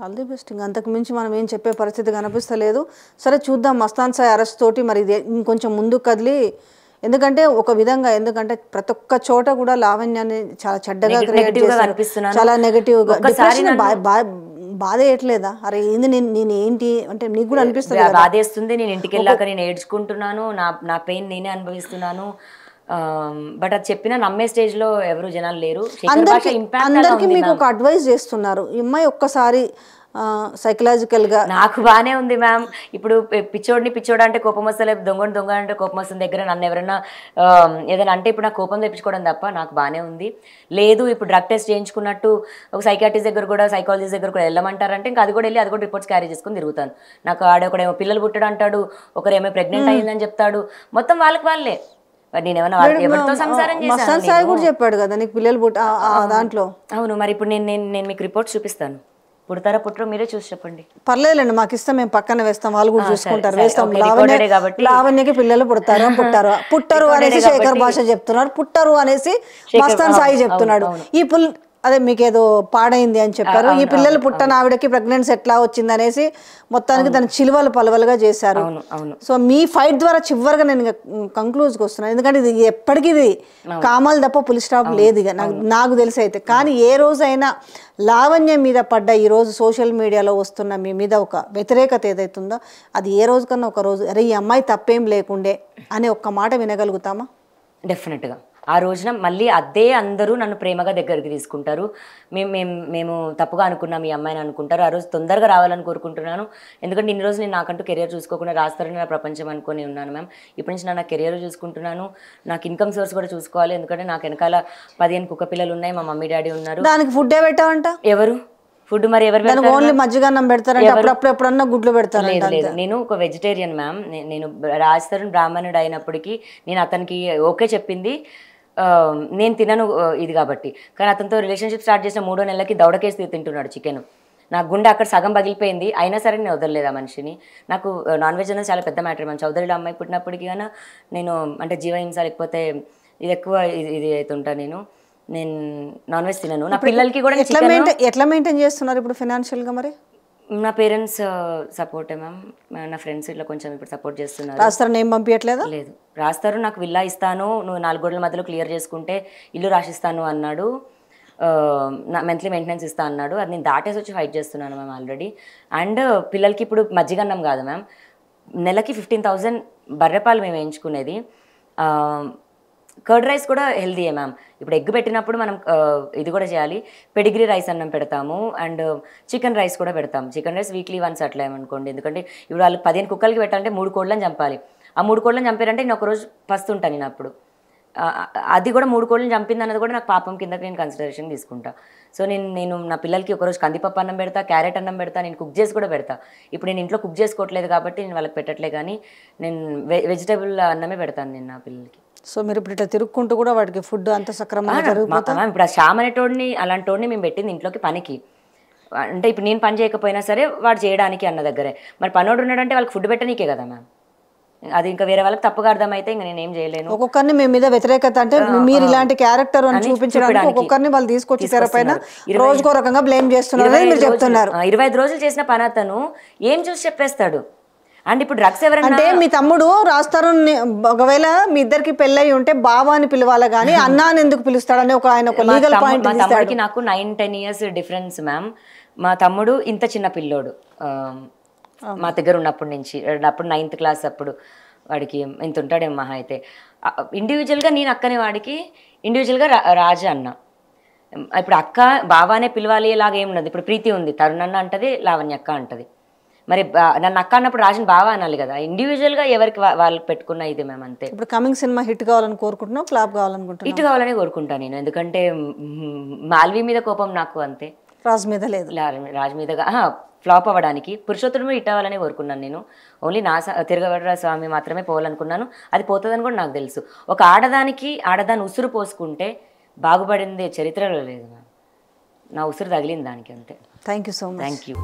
All the best. ఇంకా అంతకు మించి మనం ఏం చెప్పే పరిస్థితి కనిపిస్తలేదు. సరే చూద్దాం మస్తాన్ సాయి అరెస్ట్ తోటి మరి ఇది ఇంకొంచెం ముందుకు కదిలి, ఎందుకంటే ఒక విధంగా ఎందుకంటే ప్రతి ఒక్క చోట కూడా లావణ్యాన్ని చాలా చెడ్డగా క్రియేట్ చేశారు, చాలా నెగటివ్గా డిప్రెషన్ బాధ వేయట్లేదా? అరే ఏంది నేను ఏంటి అంటే నీకు కూడా అనిపిస్తుంది? బాధేస్తుంది. నేను ఇంటికి వెళ్ళాక నేను ఏడ్చుకుంటున్నాను, నా పెయిన్ నేనే అనుభవిస్తున్నాను. బట్ అది చెప్పినా నమ్మే స్టేజ్ లో ఎవరు జనాలు లేరు. అందరికి మీకు ఒక అడ్వైస్ చేస్తున్నారు, ఈ అమ్మాయి ఒక్కసారి సైకలాజికల్ గా. నాకు బానే ఉంది మ్యామ్. ఇప్పుడు పిచ్చోడు అంటే కోపం వస్తలే, దొంగ అంటే కోపం వస్తుంది దగ్గర నన్ను ఎవరైనా ఏదైనా అంటే ఇప్పుడు నాకు కోపం తెప్పించుకోవడం తప్ప నాకు బానే ఉంది. లేదు ఇప్పుడు డ్రగ్ టెస్ట్ చేయించుకున్నట్టు ఒక సైకాట్రిస్ట్ దగ్గర కూడా సైకాలజిస్ట్ దగ్గర కూడా వెళ్ళమంటారంటే ఇంకా అది కూడా వెళ్ళి అది కూడా రిపోర్ట్స్ క్యారీ చేసుకుని తిరుగుతాను. నాకు ఒకడేమో పిల్లలు పుట్టడం అంటాడు, ఒకరేమో ప్రెగ్నెంట్ అయ్యిందని చెప్తాడు, మొత్తం వాళ్ళే. ఎవరితో సంసారం చేశాను చెప్పాడు కదా నీకు పిల్లలు పుట్ట దాంట్లో. అవును, మరి ఇప్పుడు నేను మీకు రిపోర్ట్స్ చూపిస్తాను, పుడతారా పుట్టరో మీరే చూసి చెప్పండి. పర్లేదండి, మాకు ఇస్తాం, మేము పక్కన వేస్తాం, వాళ్ళు కూడా చూసుకుంటారు, వేస్తాం. లావణ్యకి పిల్లలు పుట్టరు అనేసి శేఖర్ భాష చెప్తున్నారు, పుట్టరు అనేసి మస్తాన్ సాయి చెప్తున్నాడు. ఈ అదే మీకేదో పాడైంది అని చెప్పారు, ఈ పిల్లలు పుట్టన ఆవిడకి ప్రెగ్నెన్సీ ఎట్లా వచ్చింది అనేసి మొత్తానికి దాని చిలువలు పలవలుగా చేశారు. సో మీ ఫైట్ ద్వారా చివరిగా నేను కంక్లూజ్కి వస్తున్నాను, ఎందుకంటే ఇది ఎప్పటికీ ఇది కామాలు తప్ప పులి స్టాప్ లేదు ఇక నాకు తెలిసి అయితే. కానీ ఏ రోజైనా లావణ్య మీద పడ్డ ఈరోజు సోషల్ మీడియాలో వస్తున్న మీ మీద ఒక వ్యతిరేకత ఏదైతుందో అది ఏ రోజు కన్నా ఒక రోజు అరే ఈ అమ్మాయి తప్పేం లేకుండే అనే ఒక్క మాట వినగలుగుతామా? డెఫినెట్గా ఆ రోజున మళ్ళీ అదే అందరూ నన్ను ప్రేమగా దగ్గరికి తీసుకుంటారు. మేము తప్పుగా అనుకున్నాం ఈ అమ్మాయిని అనుకుంటారు. ఆ రోజు తొందరగా రావాలని కోరుకుంటున్నాను. ఎందుకంటే ఇన్ని రోజులు నేను నాకంటూ కెరియర్ చూసుకోకుండా రాస్తారని నా ప్రపంచం అనుకుని ఉన్నాను మ్యామ్. ఇప్పటి నుంచి నా కెరియర్ చూసుకుంటున్నాను, నాకు ఇన్కమ్ సోర్స్ కూడా చూసుకోవాలి. ఎందుకంటే నాకు వెనకాల 15 కుక్క పిల్లలు ఉన్నాయి, మా మమ్మీ డాడీ ఉన్నారు. దానికి ఫుడ్ పెట్టావంట? ఎవరు ఫుడ్ మరి ఎవరు ఓన్లీ మజ్జిగన్నం పెడతారంటే అప్పుడప్పుడు ఎప్పుడన్నా గుడ్లు పెడతారు? లేదు, నేను ఒక వెజిటేరియన్ మ్యామ్. నేను రాజ్ తరుణ్ బ్రాహ్మణుడు అయినప్పటికీ నేను అతనికి ఓకే చెప్పింది నేను తినను ఇది కాబట్టి. కానీ అతనితో రిలేషన్షిప్ స్టార్ట్ చేసిన 3వ నెలలకి దౌడకేసి తింటున్నాడు చికెన్. నా గుండె అక్కడ సగం పగిలిపోయింది, అయినా సరే నేను వదలలేదు ఆ మనిషిని. నాకు నాన్ వెజ్ అనేది చాలా పెద్ద మ్యాటర్ మ్యామ్. చౌదరిలో అమ్మాయి పుట్టినప్పటికీ కానీ నేను అంటే జీవహింస లేకపోతే ఇది ఎక్కువ ఇది అవుతుంటా. నేను నాన్ వెజ్ తినను. నా పిల్లలకి కూడా ఎట్లా మెయింటైన్ చేస్తున్నారు ఇప్పుడు ఫైనాన్షియల్గా? మరి నా పేరెంట్స్ సపోర్టే మ్యామ్. నా ఫ్రెండ్స్ ఇట్లా కొంచెం ఇప్పుడు సపోర్ట్ చేస్తున్నారు. రాస్తారు ఏం పంపించట్లేదా? లేదు, రాస్తారు. నాకు విల్లా ఇస్తాను, నువ్వు 4 గోడల మధ్యలో క్లియర్ చేసుకుంటే ఇల్లు రాసిస్తాను అన్నాడు. నా మంత్లీ మెయింటెనెన్స్ ఇస్తా అన్నాడు. అది నేను దాటేసి వచ్చి ఫైట్ చేస్తున్నాను మ్యామ్ ఆల్రెడీ. అండ్ పిల్లలకి ఇప్పుడు మజ్జిగన్నం కాదు మ్యామ్, నెలకి 15,000 బర్రెపాలు మేము వేయించుకునేది. కర్డ్ రైస్ కూడా హెల్దీయే మ్యామ్. ఇప్పుడు ఎగ్ పెట్టినప్పుడు మనం ఇది కూడా చేయాలి, పెడిగ్రీ రైస్ అన్నం పెడతాము అండ్ చికెన్ రైస్ కూడా పెడతాము. చికెన్ రైస్ వీక్లీ వన్స్ అట్లా ఏమనుకోండి. ఎందుకంటే ఇప్పుడు వాళ్ళకి 15 కుక్కలకి పెట్టాలంటే 3 కోళ్ళని చంపాలి. ఆ 3 కోళ్ళని చంపారంటే నేను ఒకరోజు పస్తుంటాను నేను అప్పుడు. అది కూడా 3 కోళ్ళని చంపింది అన్నది కూడా నాకు పాపం కిందకి నేను కన్సిడరేషన్ తీసుకుంటా. సో నేను నా పిల్లలకి ఒకరోజు కందిపప్పు అన్నం పెడతా, క్యారెట్ అన్నం పెడతా, నేను కుక్ చేసి కూడా పెడతా. ఇప్పుడు నేను ఇంట్లో కుక్ చేసుకోవట్లేదు కాబట్టి నేను వాళ్ళకి పెట్టట్లే, కానీ నేను వెజిటేబుల్ అన్నమే పెడతాను నేను నా పిల్లలకి. సో మీరు ఇప్పుడు ఇట్లా తిరుక్కుంటూ కూడా వాటికి ఫుడ్ అంత సక్రమంగా జరిగిపోతాం. ఇప్పుడు ఆ శ్యామ్ అనేటోడిని అలాంటి మేము పెట్టింది ఇంట్లోకి పనికి. అంటే ఇప్పుడు నేను పని చేయకపోయినా సరే వాడు చేయడానికి అన్న దగ్గరే. మరి పనోడు ఉన్నాడంటే వాళ్ళకి ఫుడ్ పెట్టనీకే కదా మ్యామ్. అది ఇంకా వేరే వాళ్ళకి తప్పుగా అర్థమైతే ఇంకా నేనేం చేయలేను. ఒక్కొక్కరిని మీ మీద వ్యతిరేకత అంటే మీరు ఇలాంటి క్యారెక్టర్ అని చూపించడానికి ఒక్కొక్కరిని వాళ్ళు తీసుకొచ్చి తెరపైన రోజుకో రకంగా బ్లేమ్ చేస్తున్నారు మీరు చెప్తున్నారు. 25 రోజులు చేసిన పని అతను ఏం చూసి చెప్పేస్తాడు? అండ్ ఇప్పుడు డ్రగ్స్ ఎవరైనా అంటే మీ తమ్ముడు రాస్తారు, ఒకవేళ మీ ఇద్దరికి పెళ్ళయి ఉంటే బావ అని పిలవాలి కానీ అన్నా అని ఎందుకు పిలుస్తాడని ఆయన ఒక లీగల్ పాయింట్. మా తమ్ముడికి నాకు 9-10 years డిఫరెన్స్ మ్యామ్. మా తమ్ముడు ఇంత చిన్న పిల్లోడు మా దగ్గర ఉన్నప్పటి నుంచి, అప్పుడు 9th క్లాస్ అప్పుడు వాడికి ఇంత ఉంటాడేమో మహా అయితే. ఇండివిజువల్గా నేను అక్కనే వాడికి ఇండివిజువల్గా రాజా అన్న. ఇప్పుడు అక్క బావానే పిలవాలి ఇలాగ ఏమున్నది. ఇప్పుడు ప్రీతి ఉంది, తరుణన్న అంటది, లావణ్య అక్క అంటది. మరి నన్ను అక్క అన్నప్పుడు రాజుని బావా అనాలి కదా. ఇండివిజువల్గా ఎవరికి వాళ్ళకి పెట్టుకున్న ఇది మేము అంతే. ఇప్పుడు కమింగ్ సినిమా హిట్ కావాలని కోరుకుంటున్నాం, ఫ్లాప్ కావాలనుకుంటున్నాం? హిట్ కావాలని కోరుకుంటాను నేను, ఎందుకంటే మాల్వి మీద కోపం నాకు అంతే, రాజు మీద లేదు. రాజు మీదగా ఫ్లాప్ అవ్వడానికి పురుషోత్తముడు హిట్ అవ్వాలని కోరుకున్నాను నేను. ఓన్లీ నా తిరగబడ్డ స్వామి మాత్రమే పోవాలనుకున్నాను. అది పోతుందని కూడా నాకు తెలుసు. ఒక ఆడదాని ఉసురు పోసుకుంటే బాగుపడింది చరిత్రలో లేదు. నా ఉసురు తగిలింది దానికి అంతే. Thank you so much. Thank you.